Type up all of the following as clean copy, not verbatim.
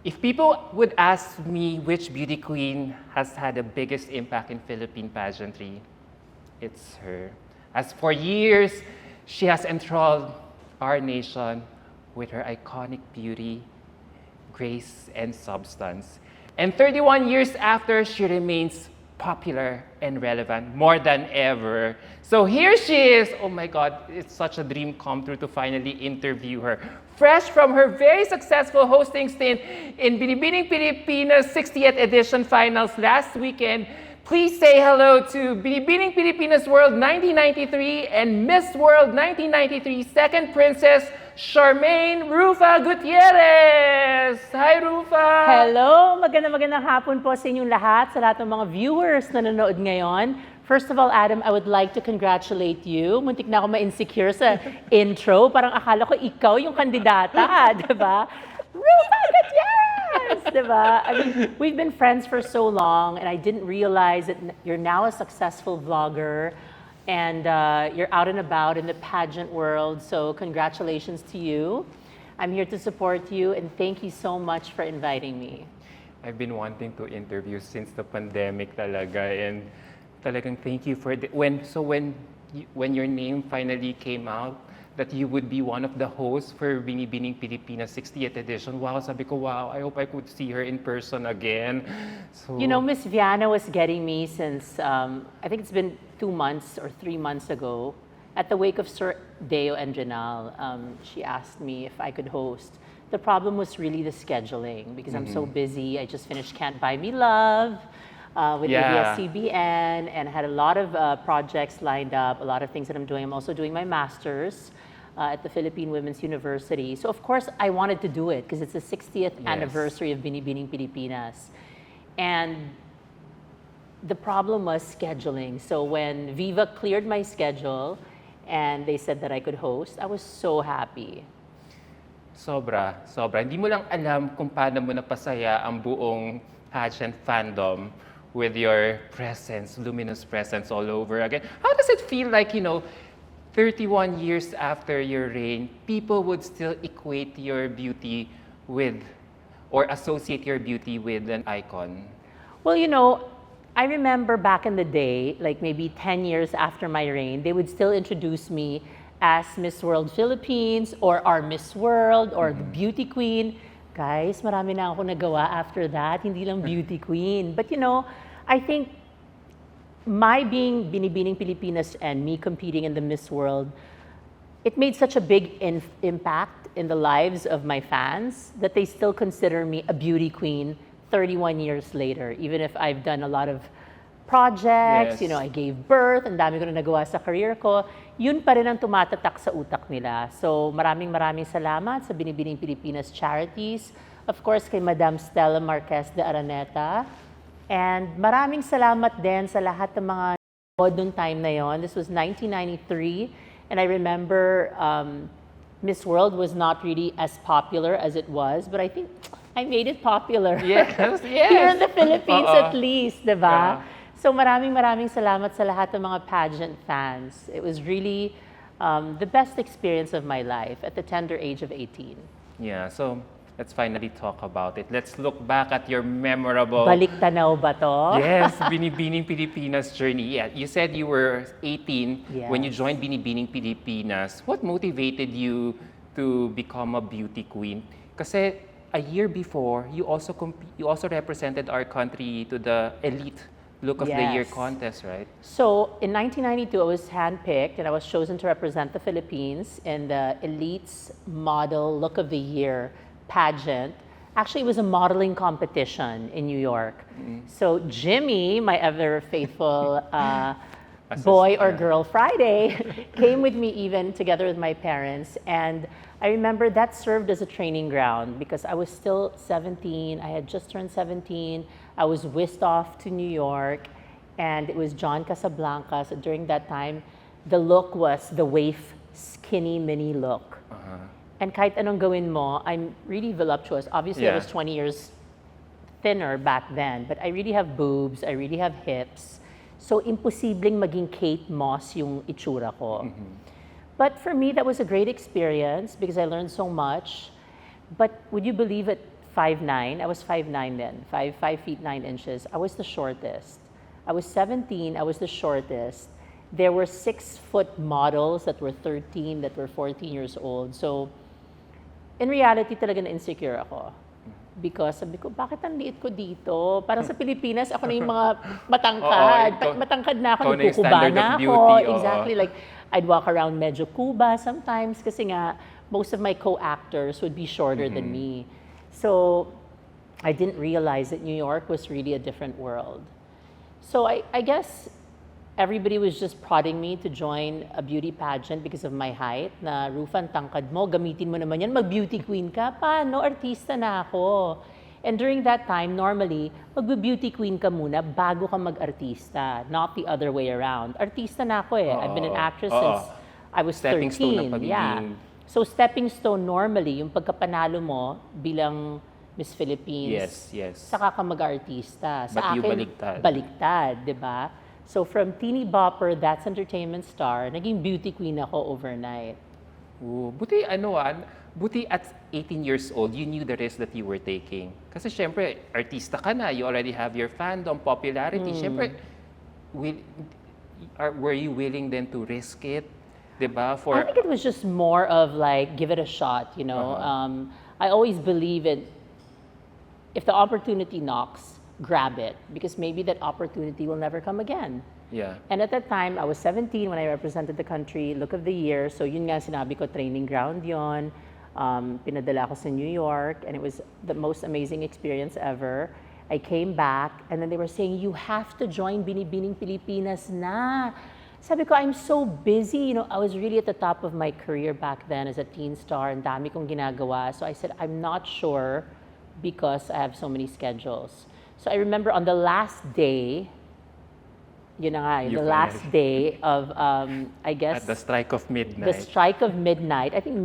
If people would ask me which beauty queen has had the biggest impact in Philippine pageantry, it's her. As for years, she has enthralled our nation with her iconic beauty, grace, and substance. And 31 years after, she remains popular and relevant more than ever. So here she is. Oh my God, it's such a dream come true to finally interview her. Fresh from her very successful hosting stint in Binibining Pilipinas 60th edition finals last weekend, please say hello to Binibining Pilipinas World 1993 and Miss World 1993 second princess, Charmaine Ruffa Gutierrez! Hi, Ruffa! Hello! Magandang hapon po sa inyong lahat, sa lahat ng mga viewers na nanonood ngayon. First of all, Adam, I would like to congratulate you. Muntik na ako ma-insecure sa intro. Parang akala ko ikaw yung kandidata, di ba? Ruffa Gutierrez! Di ba? I mean, we've been friends for so long and I didn't realize that you're now a successful vlogger and you're out and about in the pageant world. So congratulations to you. I'm here to support you and thank you so much for inviting me. I've been wanting to interview since the pandemic talaga, and talagang thank you for when your name finally came out that you would be one of the hosts for Binibining Pilipinas 60th edition. Wow, sabi ko, wow, I hope I could see her in person again. So, you know, Miss Viana was getting me since, I think it's been 2 months or 3 months ago. At the wake of Sir Deo and Janal, she asked me if I could host. The problem was really the scheduling because I'm so busy. I just finished Can't Buy Me Love with ABS-CBN and had a lot of projects lined up, a lot of things that I'm doing. I'm also doing my master's at the Philippine Women's University. So of course I wanted to do it because it's the 60th anniversary of Binibining Pilipinas. And the problem was scheduling. So when Viva cleared my schedule and they said that I could host, I was so happy. Sobra. Hindi mo lang alam kung paano mo napasaya ang buong pageant fandom with your presence, luminous presence all over again. How does it feel like, 31 years after your reign, people would still equate your beauty with, or associate your beauty with an icon? Well, I remember back in the day, like maybe 10 years after my reign, they would still introduce me as Miss World Philippines or our Miss World or the Beauty Queen. Guys, marami na ako nagawa after that, hindi lang Beauty Queen. But I think my being Binibining Pilipinas and me competing in the Miss World, it made such a big impact in the lives of my fans that they still consider me a beauty queen 31 years later, even if I've done a lot of projects, I gave birth, ang dami ko na nagawa sa career ko, yun pa rin ang tumatatak sa utak nila. So maraming salamat sa Binibining Pilipinas Charities, of course kay Madam Stella Marquez de Araneta, and maraming salamat din sa lahat ng mga noong time na yon. This was 1993, and I remember Miss World was not really as popular as it was, but I think I made it popular. Yes. Here in the Philippines at least, diba? Yeah. So maraming salamat sa lahat ng mga pageant fans. It was really the best experience of my life at the tender age of 18. Yeah, so let's finally talk about it. Let's look back at your memorable... Balik tanaw ba to? Yes, Binibining Pilipinas journey. Yeah, you said you were 18 when you joined Binibining Pilipinas. What motivated you to become a beauty queen? Kasi a year before, you also represented our country to the elite Look of the Year contest, right? So in 1992, I was handpicked and I was chosen to represent the Philippines in the Elites Model Look of the Year pageant. Actually, it was a modeling competition in New York. So Jimmy, my ever faithful boy or girl Friday, came with me even together with my parents. And I remember that served as a training ground because I was still 17. I had just turned 17. I was whisked off to New York, and it was John Casablanca. So during that time, the look was the waif, skinny, mini look. And kahit anong gawin mo, I'm really voluptuous. Obviously, I was 20 years thinner back then, but I really have boobs, I really have hips. So imposibleng maging Kate Moss yung itsura ko. But for me, that was a great experience because I learned so much. But would you believe it, 5'9". I was 5'9" then, 5 feet 9 inches. I was the shortest. I was 17, I was the shortest. There were 6-foot models that were 13, that were 14 years old. So, in reality, talaga na-insecure ako. Because sabi ko, bakit ang liit ko dito? Parang sa Pilipinas, ako na yung mga matangkad. Matangkad na ako, nagkukuba na ako. Exactly, like, I'd walk around medyo kuba sometimes kasi nga, most of my co-actors would be shorter than me. So, I didn't realize that New York was really a different world. So, I guess, everybody was just prodding me to join a beauty pageant because of my height. Na, Ruffa, ang tangkad mo, gamitin mo naman yan, mag-beauty queen ka. Paano? Artista na ako. And during that time, normally, mag-beauty queen ka muna bago ka mag-artista. Not the other way around. Artista na ako eh. I've been an actress since I was 13. Stepping stone ng pagiging... Yeah. So, stepping stone normally, yung pagkapanalo mo bilang Miss Philippines. Yes. Saka ka mag-artista. Sa But you akin, baliktad. Baliktad, di ba? So from teeny bopper, that's entertainment star, naging beauty queen ako overnight. Oh, buti buti at 18 years old, you knew the risk that you were taking. Kasi syempre, artista ka na, you already have your fandom, popularity. Syempre, were you willing then to risk it? Diba? I think it was just more of like, give it a shot, you know. I always believe in, if the opportunity knocks, grab it, because maybe that opportunity will never come again. Yeah. And at that time, I was 17 when I represented the country, Look of the Year. So yun nga sinabi ko, training ground yon. Pinadala ko sa New York, and it was the most amazing experience ever. I came back, and then they were saying, you have to join Binibining Pilipinas na. Sabi ko, I'm so busy. You know, I was really at the top of my career back then as a teen star, and dami kong ginagawa. So I said, I'm not sure because I have so many schedules. So I remember on the last day, yun na nga, the last day of, I guess... At the strike of midnight. The strike of midnight. I think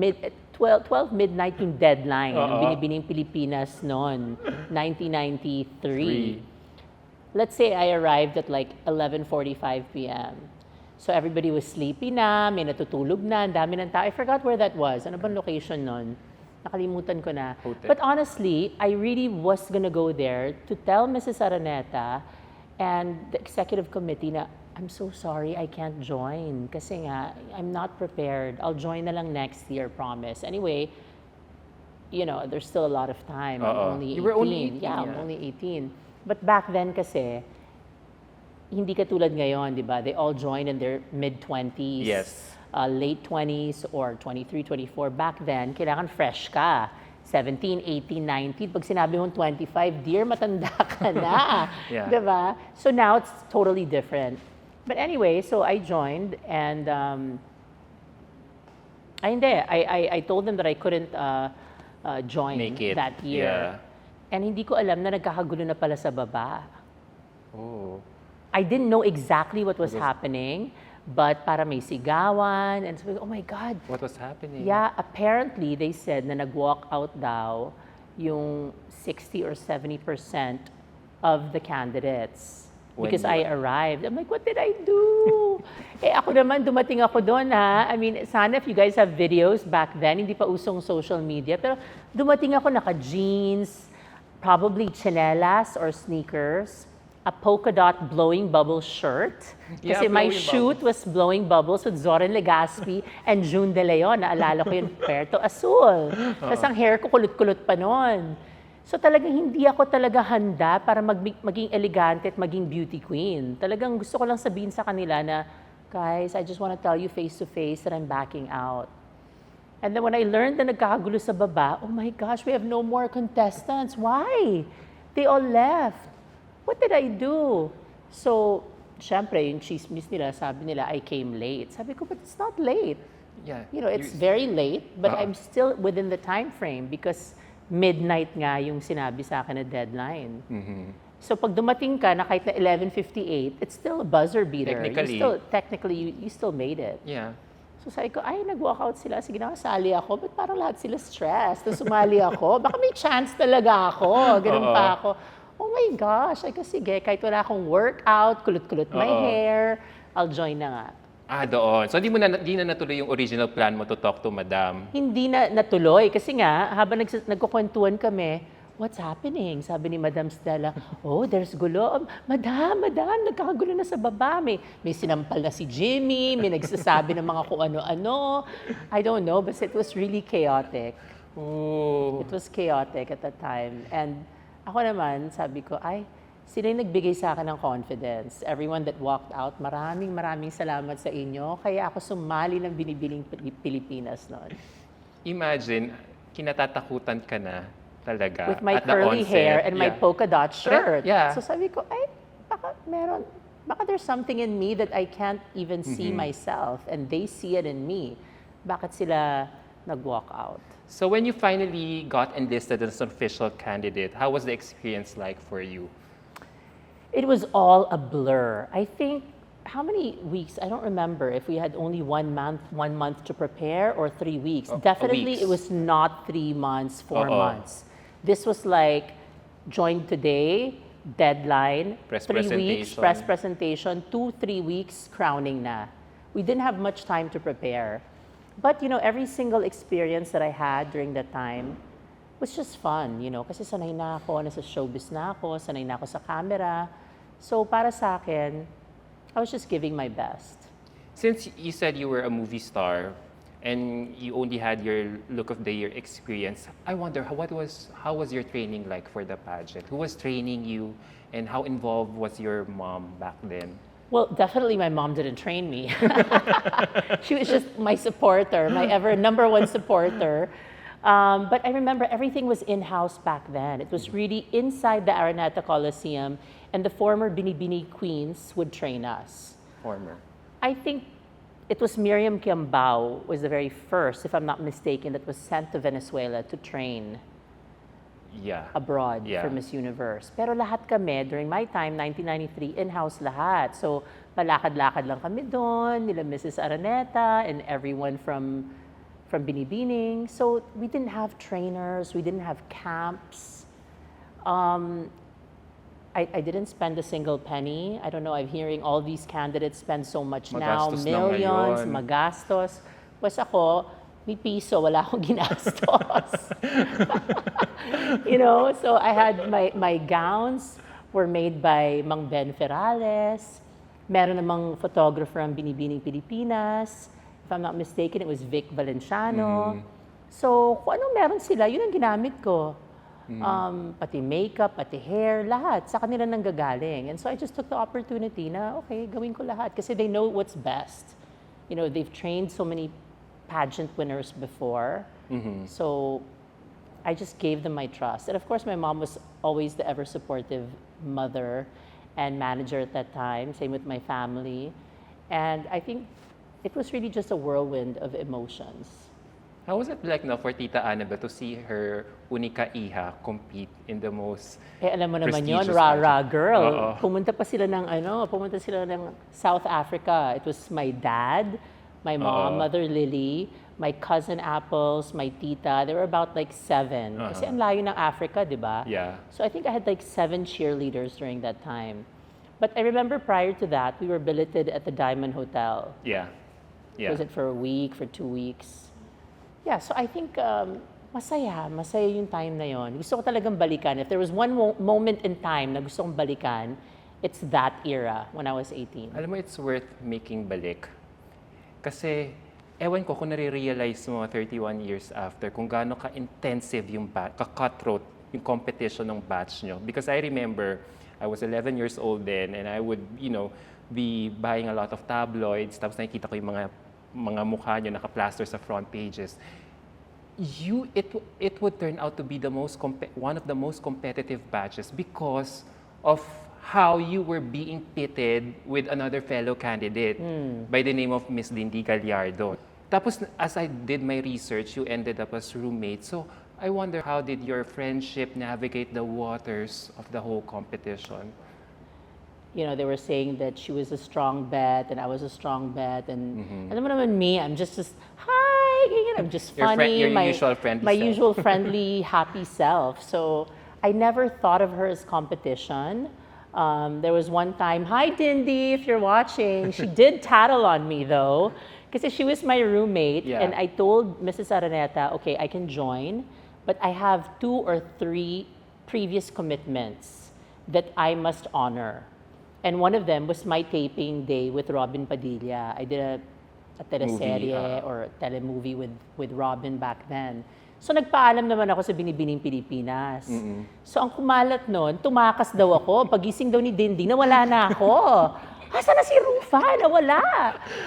12 midnight yung deadline ng Binibining Pilipinas noon, 1993. Let's say I arrived at like 11:45 p.m. So everybody was sleepy na, may natutulog na, ang dami ng tao. I forgot where that was. Ano bang location noon? Nakalimutan ko na. Hotel. But honestly, I really was gonna go there to tell Mrs. Araneta and the executive committee na, I'm so sorry, I can't join. Kasi nga, I'm not prepared. I'll join na lang next year, promise. Anyway, you know, there's still a lot of time. I'm only 18. You were only 18. Yeah, I'm only 18. But back then kasi, hindi katulad ngayon, di ba? They all joined in their mid-20s. Yes. Late 20s or 23, 24. Back then, kailangan fresh ka. 17, 18, 19. Pag sinabi mong 25, dear, matanda ka na. Yeah. Diba? So now it's totally different. But anyway, so I joined and I told them that I couldn't join that year. Yeah. And hindi ko alam na nagkakagulo na pala sa baba. Oh. I didn't know exactly what was happening, but para may sigawan, and so, oh my God. What was happening? Yeah, apparently they said na nag-walk out daw yung 60 or 70% of the candidates. Because I arrived. I'm like, what did I do? Ako naman, dumating ako doon ha. I mean, sana if you guys have videos back then, hindi pa usong social media, pero dumating ako naka-jeans, probably chinelas or sneakers, a polka dot blowing bubbles shirt. Kasi my shoot was blowing bubbles with Zoran Legaspi and June De Leon. Naalala ko yung Puerto Azul. Tapos ang hair ko kulot-kulot pa noon. So talagang hindi ako talaga handa para maging elegante at maging beauty queen. Talagang gusto ko lang sabihin sa kanila na, guys, I just want to tell you face to face that I'm backing out. And then when I learned na nagkakagulo sa baba, oh my gosh, we have no more contestants. Why? They all left. What did I do? So, syempre, yung chismis nila, sabi nila, I came late. Sabi ko, but it's not late. Yeah. You know, it's very late, but I'm still within the time frame because midnight nga yung sinabi sa akin na deadline. So, pag dumating ka na kahit na 11:58, it's still a buzzer beater. Technically, you still made it. Yeah. So, sabi ko, ay, nag-walk out sila. Sige na, sali ako. But parang lahat sila stressed. Tapos sumali ako. Baka may chance talaga ako. Ganun pa ako. Oh my gosh, ay sige, kahit wala akong workout, kulot-kulot my hair, I'll join na nga. Doon. So, di na natuloy yung original plan mo to talk to Madam? Hindi na natuloy. Kasi nga, habang nagkukwentuhan kami, what's happening? Sabi ni Madam Stella, oh, there's gulo. Madam, nagkakagulo na sa baba. May sinampal na si Jimmy, may nagsasabi ng mga kung ano-ano. I don't know, but it was really chaotic. Oh. It was chaotic at that time. And ako naman, sabi ko, sila yung nagbigay sa akin ng confidence. Everyone that walked out, maraming salamat sa inyo. Kaya ako sumali ng Binibining Pilipinas noon. Imagine, kinatatakutan ka na talaga With my at the curly onset. hair and my polka dot shirt. Yeah. So sabi ko, baka there's something in me that I can't even see myself and they see it in me. Bakit sila nag-walk out? So when you finally got enlisted as an official candidate, how was the experience like for you? It was all a blur. I think, how many weeks? I don't remember if we had only 1 month to prepare or 3 weeks. Definitely weeks. it was not 3 months, 4 Oo. months. This was like, join today, deadline, Press 3 weeks, presentation. press presentation, 2-3 weeks, crowning na. We didn't have much time to prepare. But, every single experience that I had during that time was just fun, kasi sanay na ako, nasa showbiz na ako, sanay na ako sa camera. So, para sa akin, I was just giving my best. Since you said you were a movie star and you only had your look of the year experience, I wonder how was your training like for the pageant? Who was training you and how involved was your mom back then? Well, definitely my mom didn't train me. She was just my supporter, my ever number one supporter. But I remember everything was in-house back then. It was really inside the Araneta Coliseum, and the former Binibining queens would train us. Former. I think it was Miriam Kiambao was the very first, if I'm not mistaken, that was sent to Venezuela to train Yeah. abroad Yeah. for Miss Universe. Pero lahat kami, during my time, 1993, in-house lahat. So, palakad-lakad lang kami doon, nila Mrs. Araneta, and everyone from Binibining. So, we didn't have trainers, we didn't have camps. I didn't spend a single penny. I don't know, I'm hearing all these candidates spend so much now, Magastos na millions, ngayon. magastos. Pues ako, may piso, wala akong ginastos. So I had my gowns were made by Mang Ben Ferrales. Meron namang photographer ang Binibining Pilipinas. If I'm not mistaken, it was Vic Valenciano. So kung anong meron sila, yun ang ginamit ko. Pati makeup, pati hair, lahat. Sa kanila nanggagaling. And so I just took the opportunity na, okay, gawin ko lahat. Kasi they know what's best. They've trained so many pageant winners before. So I just gave them my trust. And of course, my mom was always the ever supportive mother and manager at that time. Same with my family. And I think it was really just a whirlwind of emotions. How was it like for Tita Annabelle to see her unika iha compete in the most Alam mo naman yun, prestigious rah-rah pageant? girl. Oo. Pumunta sila ng South Africa. It was my dad, my mom, Mother Lily, my cousin Apples, my tita. There were about like 7. Kasi ang layo ng Africa, di ba? Yeah. So I think I had like 7 cheerleaders during that time. But I remember prior to that, we were billeted at the Diamond Hotel. Yeah. Yeah. Was it for a week, for 2 weeks? Yeah, so I think masaya yung time na yon. Gusto ko talagang balikan. If there was one moment in time na gusto kong balikan, it's that era when I was 18. Alam mo, it's worth making balik. Kasi, ewan ko kung nare-realize mo 31 years after kung gaano ka-intensive yung ka-cutthroat yung competition ng batch nyo. Because I remember, I was 11 years old then and I would, be buying a lot of tabloids. Tapos nakikita ko yung mga mukha nyo naka-plaster sa front pages. It would turn out to be one of the most competitive batches because of how you were being pitted with another fellow candidate by the name of Miss Lindy Gallardo. Tapos, as I did my research, you ended up as roommates. So, I wonder how did your friendship navigate the waters of the whole competition? They were saying that she was a strong bet and I was a strong bet. And alam mo naman me, I'm just hi, I'm just funny. Your usual friendly my self. usual friendly, happy self. So I never thought of her as competition. There was one time, hi Dindy, if you're watching. She did tattle on me though, because she was my roommate. Yeah. And I told Mrs. Araneta, okay, I can join, but I have 2 or 3 previous commitments that I must honor. And one of them was my taping day with Robin Padilla. I did a teleserye or a telemovie with Robin back then. So nagpaalam naman ako sa Binibining Pilipinas. So ang kumalat nun, tumakas daw ako. Pagising daw ni Dindi, nawala na ako. Asa na si Ruffa? Nawala.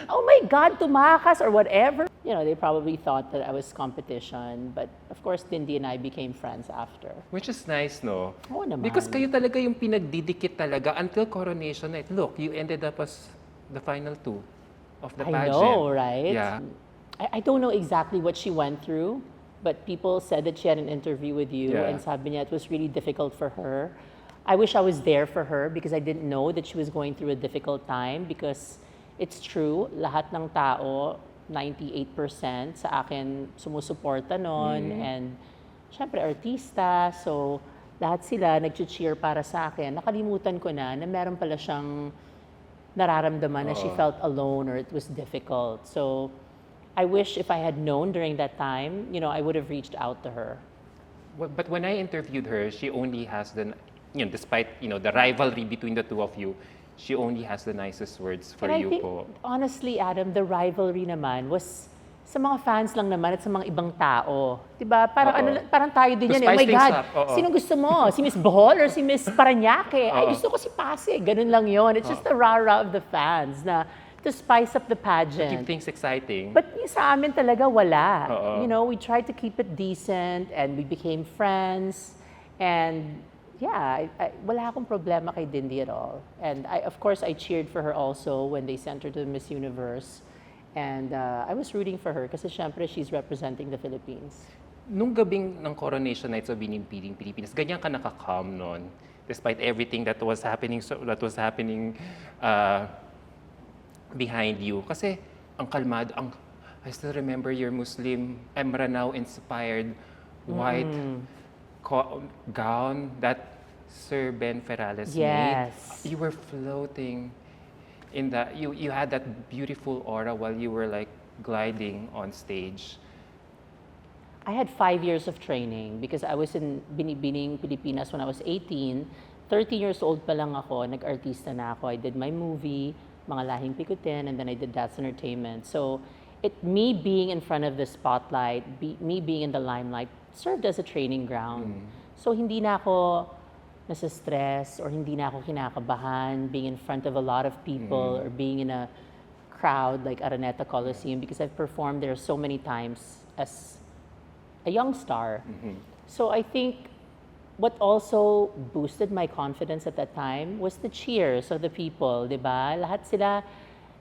Oh my God, tumakas or whatever. You know, they probably thought that I was competition. But of course, Dindi and I became friends after. Which is nice, no? Oo naman. Because kayo talaga yung pinagdidikit talaga until coronation night. Look, you ended up as the final two of the pageant. I know, right? Yeah. I don't know exactly what she went through, but people said that she had an interview with you Yeah. and sabi niya it was really difficult for her. I wish I was there for her because I didn't know that she was going through a difficult time because it's true, lahat ng tao, 98% sa akin sumusuporta nun and syempre artista, so lahat sila nag-cheer para sa akin. Nakalimutan ko na meron pala siyang nararamdaman na she felt alone or it was difficult. So I wish if I had known during that time, you know, I would have reached out to her. But when I interviewed her, she only has despite, the rivalry between the two of you, she only has the nicest words for And you I think, po. honestly, Adam, the rivalry naman was sa mga fans lang naman at sa mga ibang tao. Diba? Parang, parang tayo din To yan. Oh spice my things God, up, oo. sino gusto mo? Si Miss Bohol or si Miss Parañaque? Ay, gusto ko si Pasig. Ganun lang yon. It's just the rah-rah of the fans na to spice up the pageant. Keep things exciting. But yung sa amin talaga wala. Oo. You know, we tried to keep it decent and we became friends. And yeah, wala akong problema kay Dindi at all. And of course, I cheered for her also when they sent her to Miss Universe. And I was rooting for her kasi syempre she's representing the Philippines. Nung gabing ng coronation night sa Binibining Pilipinas, ganyan ka nakakam noon, despite everything that was happening behind you. Kasi ang kalmado, I still remember your Muslim Emranao-inspired white gown that Sir Ben Ferales made. Yes. You were floating in that, you had that beautiful aura while you were like gliding on stage. I had 5 years of training because I was in Binibining Pilipinas when I was 18. 30 years old pa lang ako, nag-artista na ako. I did my movie, Mga Lahing Pikutin, and then I did That's Entertainment. So me being in front of the spotlight, me being in the limelight, served as a training ground. So hindi na ako nasa-stress or hindi na ako kinakabahan being in front of a lot of people or being in a crowd like Araneta Coliseum because I've performed there so many times as a young star. So I think what also boosted my confidence at that time was the cheers of the people, di ba? Lahat sila,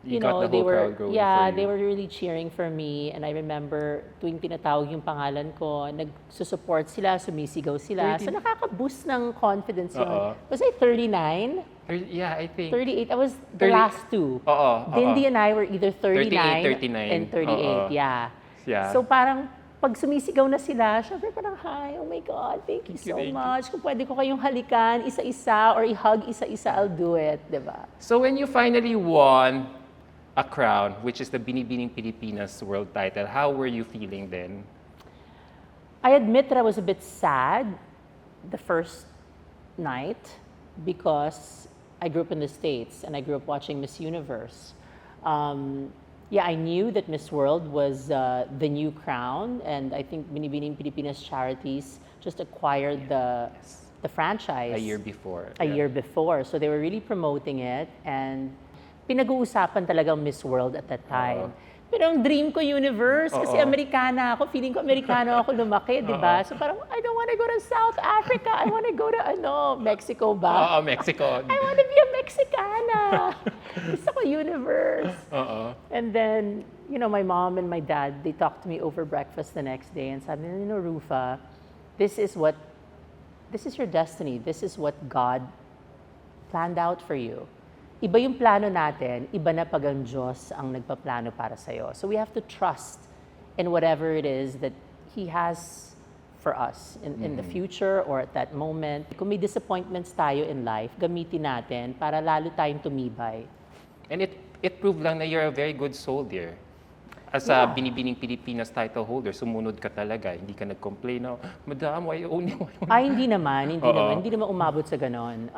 You got the whole crowd going for you. they were really cheering for me. And I remember tuwing tinatawag yung pangalan ko, nagsusupport sila, sumisigaw sila. So nakaka-boost ng confidence yun. Was I 39? Yeah, I think. 38? I was the 30 last two. Dindi and I were either 39 39. and 38, yeah. Yeah. So parang pag sumisigaw na sila, syempre parang, hi, oh my God, thank you so much. Kung pwede ko kayong halikan isa-isa or i-hug isa-isa, I'll do it, di ba? So when you finally won a crown, which is the Binibining Pilipinas World title, how were you feeling then? I admit that I was a bit sad the first night because I grew up in the States and I grew up watching Miss Universe. Yeah, I knew that Miss World was the new crown, and I think Binibining Pilipinas Charities just acquired the franchise A year before. a year before. So they were really promoting it, and pinag-uusapan talagang Miss World at that time. Pero ang dream ko universe, kasi Amerikana ako, feeling ko Amerikano ako lumaki, di ba? So parang, I don't want to go to South Africa, I want to go to Mexico ba? Mexico. I want to be a Mexicana. Gusto ko universe. And then, my mom and my dad, they talked to me over breakfast the next day and sabi, Ruffa, this is your destiny. This is what God planned out for you. Iba yung plano natin, iba na pag ang Diyos ang nagpaplano para sa'yo. So we have to trust in whatever it is that He has for us in the future or at that moment. Kung may disappointments tayo in life, gamitin natin para lalo tayong tumibay. And it proved lang na you're a very good soldier. as a Binibining Pilipinas title holder, sumunod ka talaga. Hindi ka nag-complain na, Madam, why only? Ay, hindi naman. Oo. Hindi naman umabot sa ganon.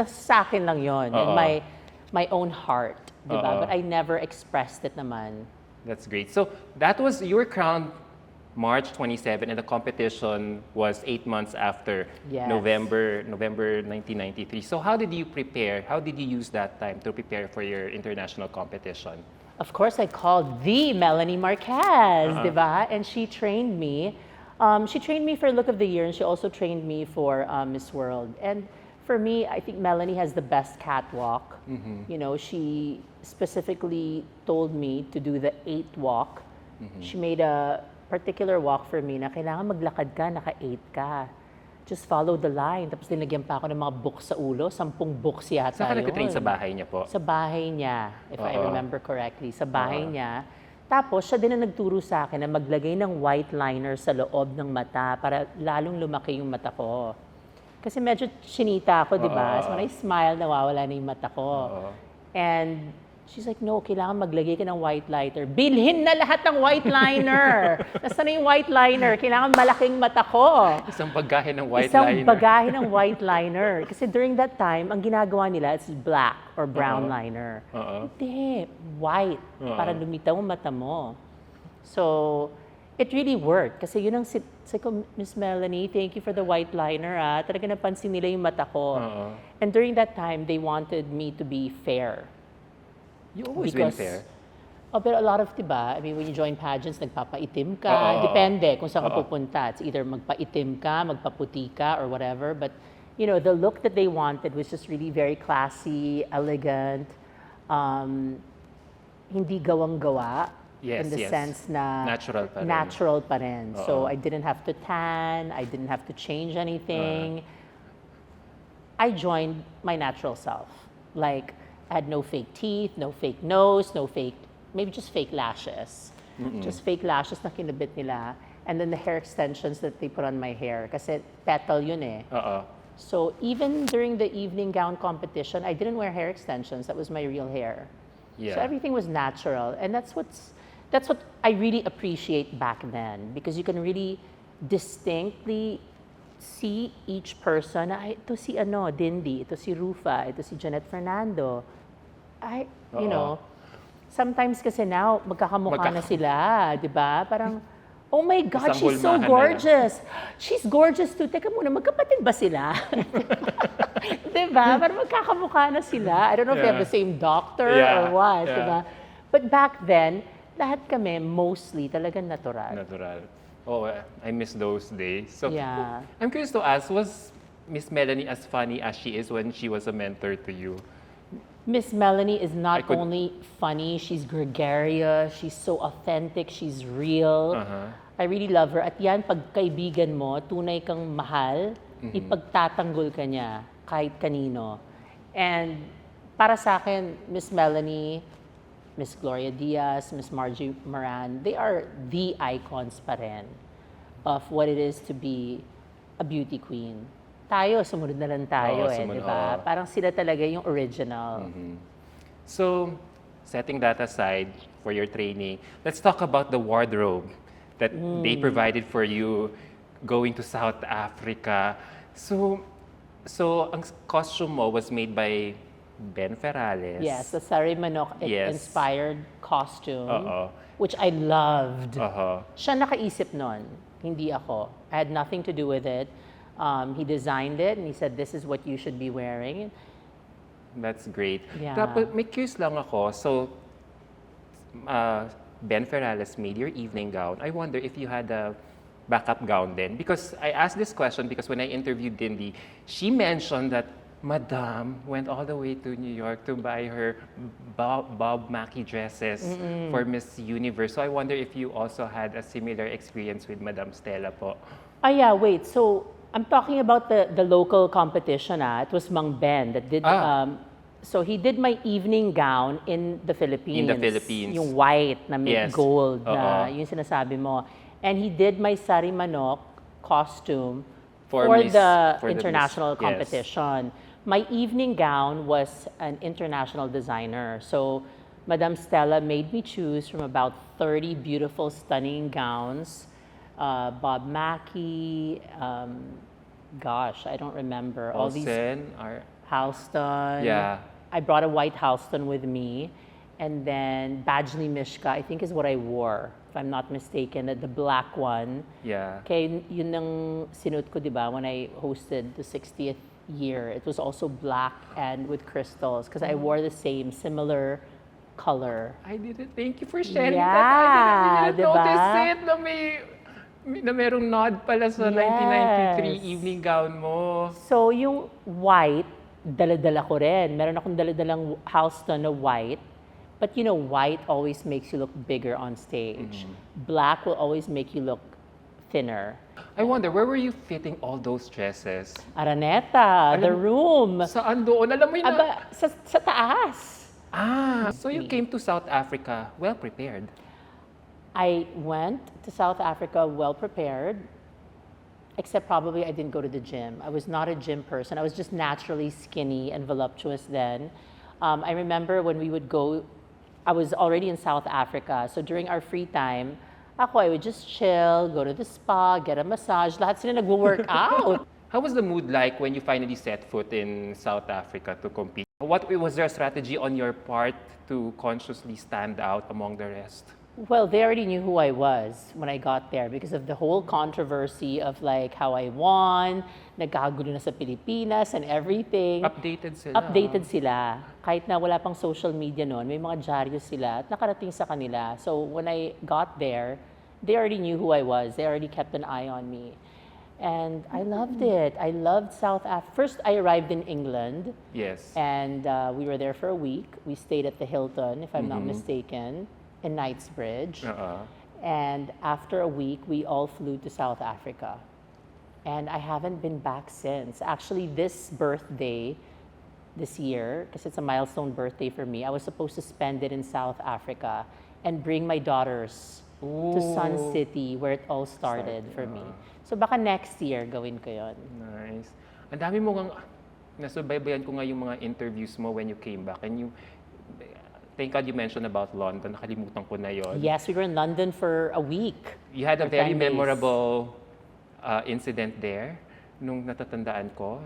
Sa akin lang yon and Oo. my own heart, di ba? Oo. But I never expressed it naman. That's great. So that was your crown March 27 and the competition was 8 months after Yes. November 1993. So how did you prepare? How did you use that time to prepare for your international competition? Of course, I called the Melanie Marquez, di ba? And she trained me. She trained me for Look of the Year, and she also trained me for Miss World. And for me, I think Melanie has the best catwalk. You know, she specifically told me to do the 8 walk. She made a particular walk for me na kailangan maglakad ka, naka-8 ka. Just follow the line. Tapos dinagyan pa ako ng mga books sa ulo. 10 books yata Saan ka yun. nag-train sa bahay niya po? Sa bahay niya, if I Oo. remember correctly. Sa bahay niya. Tapos, siya din ang nagturo sa akin na maglagay ng white liner sa loob ng mata para lalong lumaki yung mata ko. Kasi medyo chinita ako, di ba? So when I smile, nawawala na yung mata ko. And she's like, no, kailangan maglagay ka ng white liner. Bilhin na lahat ng white liner! Nasaan na yung white liner? Kailangan malaking mata ko. Isang bagahe ng white Isang liner. bagahe ng white liner. Kasi during that time, ang ginagawa nila is black or brown liner. Hindi, white. Para lumitaw ang mata mo. So, it really worked. Kasi yun ang sabi ko, Miss Melanie, thank you for the white liner. Talaga napansin nila yung mata ko. And during that time, they wanted me to be fair. You always win fair. Oh, pero a lot of, diba, I mean, when you join pageants, nagpapaitim ka. Oo. Depende kung saan ka pupunta. It's either magpaitim ka, magpaputi ka, or whatever. But, you know, the look that they wanted was just really very classy, elegant, hindi gawang-gawa. Yes, in the yes. sense na Natural pa rin. natural pa rin. So, Oo. I didn't have to tan, I didn't have to change anything. I joined my natural self. Like, I had no fake teeth, no fake nose, no fake, maybe just fake lashes. Just fake lashes na kinabit nila. And then the hair extensions that they put on my hair. Kasi petal yun eh. So even during the evening gown competition, I didn't wear hair extensions. That was my real hair. Yeah. So everything was natural. And that's what I really appreciate back then. Because you can really distinctly see each person. Ay, ito si Dindy, ito si Ruffa, ito si Janet Fernando. You know, sometimes kasi now, magkakamukha na sila, di ba? Parang, oh my God, Isang she's so hulmahan na gorgeous. She's gorgeous too. Teka muna, magkapatid ba sila? Di ba? Parang magkakamukha na sila. I don't know if they have the same doctor or what, di ba? But back then, lahat kami, mostly, talagang natural. Natural. Oh, I miss those days. So, Yeah. I'm curious to ask, was Miss Melanie as funny as she is when she was a mentor to you? Miss Melanie is I not could- only funny, she's gregarious, she's so authentic, she's real. I really love her. At yan, pag kaibigan mo, tunay kang mahal, ipagtatanggol ka niya kahit kanino. And para sa akin, Miss Melanie, Miss Gloria Diaz, Miss Margie Moran, they are the icons pa rin of what it is to be a beauty queen. Tayo, sumunod na lang tayo Oo, di ba? oo. Parang sila talaga yung original. So, setting that aside for your training, let's talk about the wardrobe that they provided for you going to South Africa. So ang costume mo was made by Ben Ferrales. Yes, the Sari Manok Yes. inspired costume, Oo. which I loved. Uh-huh. Siya nakaisip nun, hindi ako. I had nothing to do with it. He designed it and he said, this is what you should be wearing. That's great. Yeah. Tapos, may curious lang ako. So, Ben Ferrales made your evening gown. I wonder if you had a backup gown then. Because I asked this question because when I interviewed Dindy, she mentioned that Madame went all the way to New York to buy her Bob Mackie dresses for Miss Universe. So I wonder if you also had a similar experience with Madame Stella po. Ah, yeah, wait. So, I'm talking about the local competition. It was Mang Ben that did. So he did my evening gown in the Philippines. In the Philippines. Yung white na may Yes. gold na Oo. yung sinasabi mo. And he did my Sari Manok costume For for Miss- the for the international Miss- yes. competition. My evening gown was an international designer. So Madame Stella made me choose from about 30 beautiful, stunning gowns. Bob Mackie, gosh, I don't remember. All these Olsen, our, Halston. yeah. I brought a white Halston with me. And then Badgley Mishka, I think is what I wore, if I'm not mistaken, the black one. Yeah. Okay, yun ang sinuot ko, di ba, when I hosted the 60th year. It was also black and with crystals because I wore the same, similar color. I didn't. Thank you for sharing Yeah, that. I didn't diba? notice it na merong nod pala sa Yes. 1993 evening gown mo. So yung white, dala-dala ko rin. Meron akong dala-dalang Halston na white. But you know, white always makes you look bigger on stage. Black will always make you look thinner. I wonder, where were you fitting all those dresses? Araneta, the room. Saan doon? Alam mo yun na... Aba, sa taas. So you came to South Africa well prepared. I went to South Africa well prepared, except probably I didn't go to the gym. I was not a gym person. I was just naturally skinny and voluptuous then. I remember when we would go, I was already in South Africa. So during our free time, I would just chill, go to the spa, get a massage. Lahat sila nagwo-work out. How was the mood like when you finally set foot in South Africa to compete? What was their strategy on your part to consciously stand out among the rest? Well, they already knew who I was when I got there because of the whole controversy of like how I won, nagkakagulo na sa Pilipinas and everything. Updated sila. Updated sila. Kahit na wala pang social media noon, may mga dyaryo sila at nakarating sa kanila. So when I got there, they already knew who I was. They already kept an eye on me. And I loved it. I loved South Africa. First, I arrived in England. Yes. And we were there for a week. We stayed at the Hilton, if I'm not mistaken, in Knightsbridge. And after a week, we all flew to South Africa. And I haven't been back since. Actually, this birthday, this year, because it's a milestone birthday for me, I was supposed to spend it in South Africa and bring my daughters to Sun City, where it all started for me. So baka next year, gawin ko yun. Nice. Ang dami mo ngang, nasubaybayan ko nga yung mga interviews mo when you came back. And you, thank God you mentioned about London. Nakalimutan ko na yon. Yes, we were in London for a week. You had a For very 10 days. memorable incident there. Nung natatandaan ko,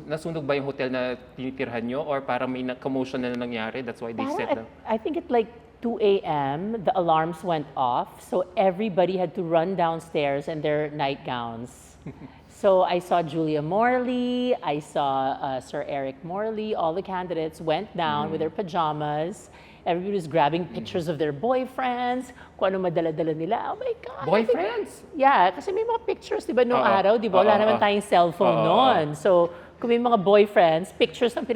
nasunog ba yung hotel na tinitirhan nyo? Or parang may commotion na nangyari? That's why they set the... I think at like 2 a.m., the alarms went off. So everybody had to run downstairs in their nightgowns. So I saw Julia Morley, I saw Sir Eric Morley, all the candidates went down with their pajamas. Everybody was grabbing pictures of their boyfriends, kung ano madala-dala nila. Oh my God! Boyfriends? Yeah, kasi may mga pictures, di ba, noong araw, di ba? Wala naman tayong cellphone noon. So, kung may mga boyfriends, pictures ng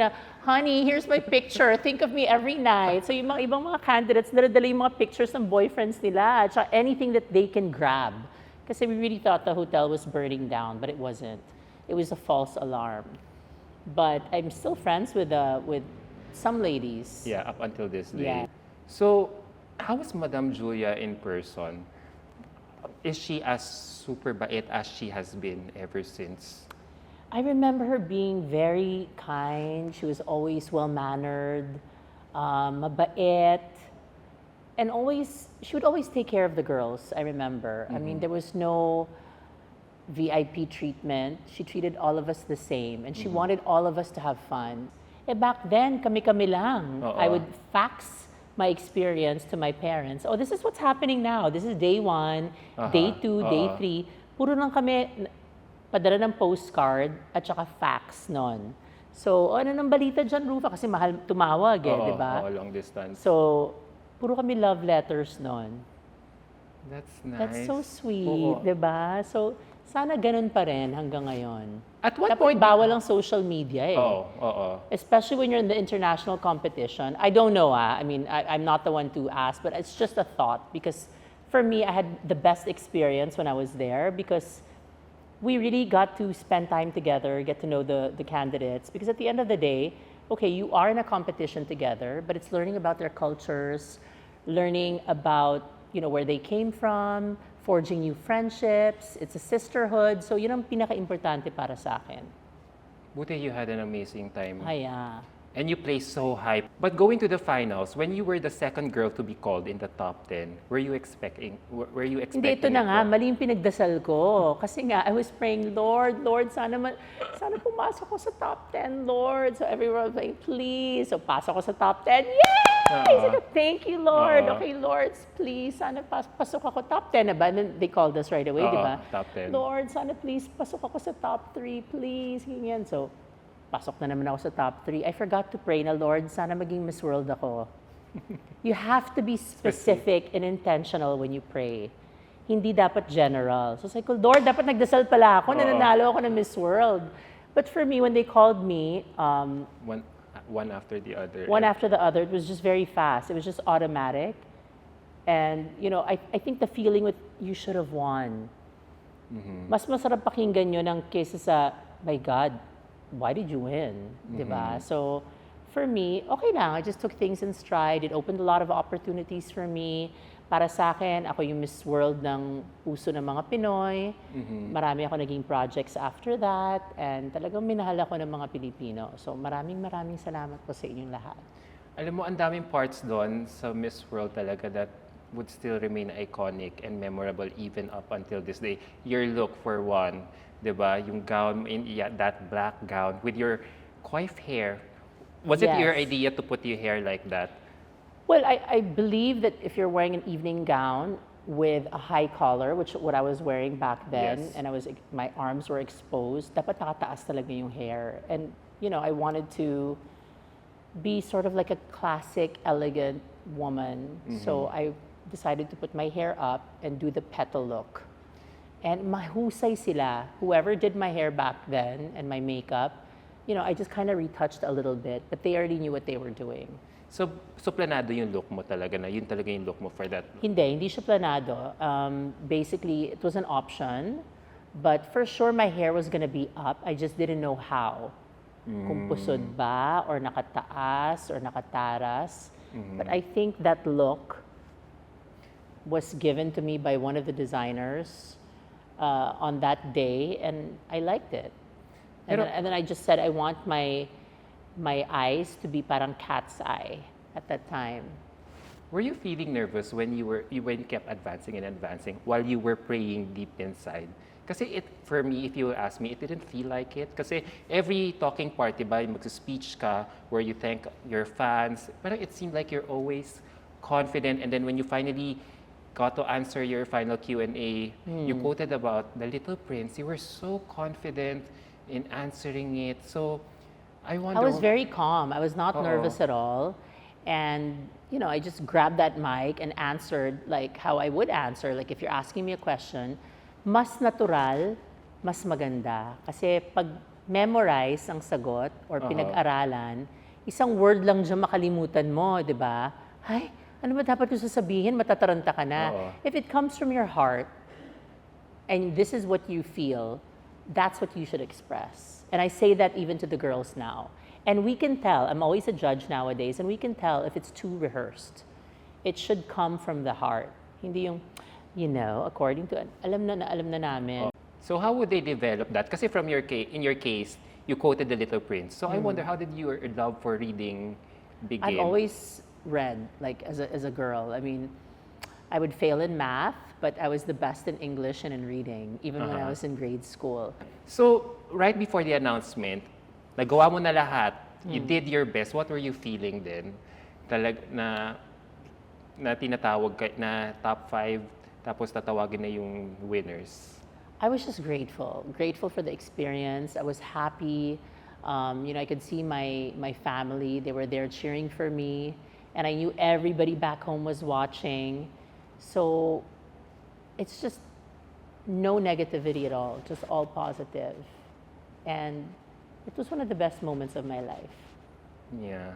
honey, here's my picture, think of me every night. So, yung mga ibang mga candidates, dala-dala yung mga pictures ng boyfriends nila, at anything that they can grab. Kasi we really thought the hotel was burning down, but it wasn't. It was a false alarm. But I'm still friends with some ladies. Yeah, up until this day. Yeah. So, how was Madam Julia in person? Is she as super bait as she has been ever since? I remember her being very kind. She was always well-mannered, mabait, and she would always take care of the girls, I remember. I mean, there was no VIP treatment. She treated all of us the same, and she wanted all of us to have fun. Back then, kami-kami lang. I would fax my experience to my parents. Oh, this is what's happening now. This is day 1, day 2, day 3. Puro lang kami padala ng postcard at saka fax nun. So, ano nang balita dyan, Ruffa? Kasi mahal tumawag di ba? Long distance. So, puro kami love letters nun. That's nice. That's so sweet, di ba? So, sana ganun pa rin hanggang ngayon. At what Dapat point... bawal ang social media Especially when you're in the international competition. I don't know, I mean, I'm not the one to ask, but it's just a thought. Because for me, I had the best experience when I was there because we really got to spend time together, get to know the candidates. Because at the end of the day, okay, you are in a competition together, but it's learning about their cultures, learning about, where they came from, forging new friendships. It's a sisterhood. So yun ang pinaka-importante para sa akin. Buti you had an amazing time And you placed so high. But going to the finals, when you were the second girl to be called in the top 10, were you expecting Hindi, ito na it nga, to- mali yung pinagdasal ko. Kasi nga, I was praying, Lord, sana pumasok ko sa top 10, Lord. So everyone was like, please. So pasok ko sa top 10. Yay! So, thank you, Lord. Okay, Lord, please, sana pasok ako top 10 na ba? And then they called us right away, di ba? top 10. Lord, sana please, pasok ako sa top 3, please. Ganyan. So, pasok na naman ako sa top 3. I forgot to pray na, Lord, sana maging Miss World ako. You have to be specific and intentional when you pray. Hindi dapat general. So sabi ko, Lord, dapat nagdasal pala ako, nananalo ako ng Miss World. But for me, when they called me, One after the other. one after the other, it was just very fast. It was just automatic. And, you know, I think the feeling with, you should have won. Mas masarap pakinggan yun ng kesa sa, my God, why did you win? Diba? So, for me, okay lang. I just took things in stride. It opened a lot of opportunities for me. Para sa akin, ako yung Miss World ng puso ng mga Pinoy. Marami ako naging projects after that. And talagang minahal ako ng mga Pilipino. So, maraming salamat po sa inyong lahat. Alam mo, ang daming parts doon sa Miss World talaga that would still remain iconic and memorable even up until this day. Your look, for one, di ba? Yung gown, that black gown with your coif hair. Was it your Yes. idea to put your hair like that? Well, I believe that if you're wearing an evening gown with a high collar, which what I was wearing back then, Yes. and my arms were exposed, dapat nakataas talaga yung hair. And, you know, I wanted to be sort of like a classic, elegant woman. So I decided to put my hair up and do the petal look. And mahusay sila. Whoever did my hair back then and my makeup, you know, I just kind of retouched a little bit, but they already knew what they were doing. So planado yung look mo talaga na yun talaga yung look mo for that. Hindi siya planado. Basically, it was an option, but for sure my hair was gonna be up. I just didn't know how. Kung pusod ba, or nakataas, or nakataras. But I think that look was given to me by one of the designers on that day, and I liked it. And then I just said, I want my eyes to be parang cat's eye at that time. Were you feeling nervous when you kept advancing and advancing while you were praying deep inside? Kasi for me, if you ask me, it didn't feel like it. Kasi every talking part, diba, mag-speech ka where you thank your fans, pero it seemed like you're always confident. And then when you finally got to answer your final Q&A, you quoted about the Little Prince. You were so confident in answering it. So I wonder. I was very calm. I was not nervous at all. And, you know, I just grabbed that mic and answered like how I would answer. Like if you're asking me a question, mas natural, mas maganda. Kasi pag memorize ang sagot or pinag-aralan, isang word lang dyan makalimutan mo, di ba? Ay, ano ba dapat yung sasabihin? Matataranta ka na. If it comes from your heart, and this is what you feel, that's what you should express. And I say that even to the girls now. And we can tell, I'm always a judge nowadays, and we can tell if it's too rehearsed. It should come from the heart. Hindi yung, you know, according to, alam na namin. So how would they develop that? Kasi in your case, you quoted the Little Prince. So I wonder, how did your love for reading begin? I've always read, like as a girl. I mean, I would fail in math, but I was the best in English and in reading, even when I was in grade school. So right before the announcement, nagawa mo na lahat. You did your best. What were you feeling then? Na tinatawag ka, na top 5, tapos tatawagin na yung winners. I was just grateful for the experience. I was happy. You know, I could see my family. They were there cheering for me, and I knew everybody back home was watching. So it's just no negativity at all, just all positive. And it was one of the best moments of my life. Yeah.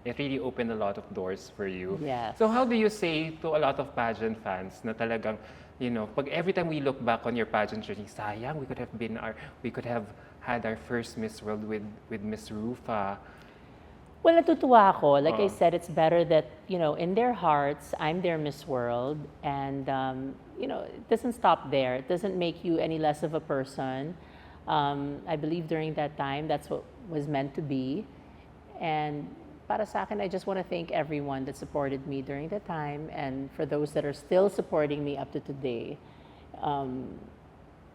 It really opened a lot of doors for you. Yes. So how do you say to a lot of pageant fans na talagang, you know, pag every time we look back on your pageant journey, sayang, we could have had our first Miss World with Miss Ruffa. Well, natutuwa ako. Like I said, it's better that, you know, in their hearts, I'm their Miss World. And, you know, it doesn't stop there. It doesn't make you any less of a person. I believe during that time, that's what was meant to be. And para sa akin, I just want to thank everyone that supported me during that time, and for those that are still supporting me up to today.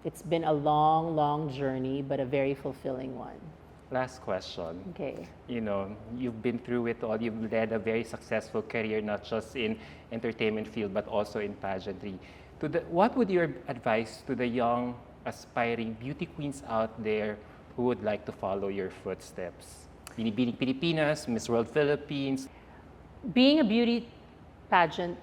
It's been a long, long journey, but a very fulfilling one. Last question. Okay. You know, you've been through it all. You've led a very successful career, not just in entertainment field, but also in pageantry. What would your advice to the young, aspiring beauty queens out there who would like to follow your footsteps? Binibining Pilipinas, Miss World Philippines. Being a beauty pageant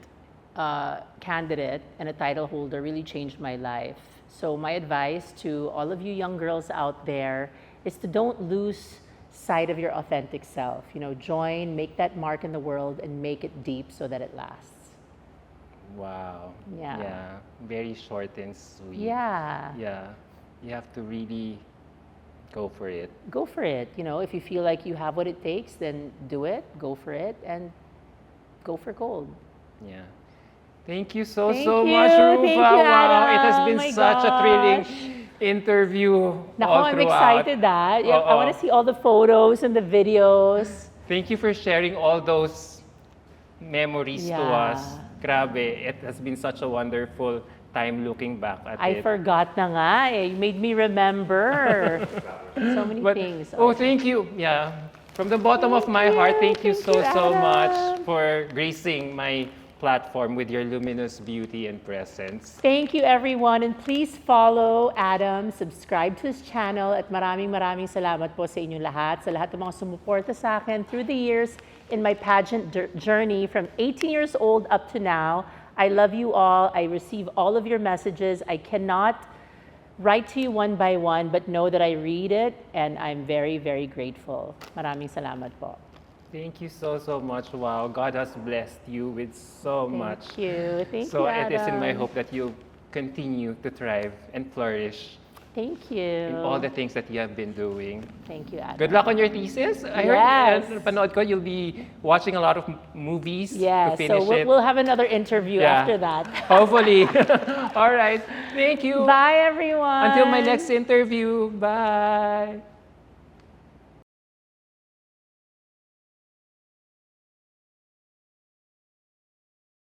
candidate and a title holder really changed my life. So my advice to all of you young girls out there is to don't lose sight of your authentic self. You know, join, make that mark in the world, and make it deep so that it lasts. Wow. Yeah. Yeah. Very short and sweet. Yeah. Yeah. You have to really go for it. Go for it. You know, if you feel like you have what it takes, then do it, go for it, and go for gold. Yeah. Thank you so Thank so you. much, Ruffa. Thank you, Wow, it has Adam. been My such a thrilling gosh. interview. Nako, all I'm throughout. excited that. Yeah, I Oo. want to see all the photos and the videos. Thank you for sharing all those memories to Yeah. us. Grabe, it has been such a wonderful time looking back at I it. forgot na nga eh. You made me remember so many But, things. oh, thank you. Yeah. From the bottom of my heart, thank you so much Adam. for gracing my platform with your luminous beauty and presence. Thank you, everyone. And please follow Adam, subscribe to his channel, at maraming salamat po sa inyong lahat, sa lahat ng mga sumuporta sa akin through the years in my pageant journey from 18 years old up to now. I love you all. I receive all of your messages. I cannot write to you one by one, but know that I read it, and I'm very, very grateful. Maraming salamat po. Thank you so much. Wow, God has blessed you with so much. Thank you. Thank So you, it is in my Adam. hope that you continue to thrive and flourish Thank in you. all the things that you have been doing. Thank you, Adam. Good luck on your thesis. I Yes. heard, panood ko, you'll be watching a lot of movies Yeah, to finish so it. we'll have another interview Yeah. after that. Hopefully. All right. Thank you. Bye, everyone. Until my next interview. Bye.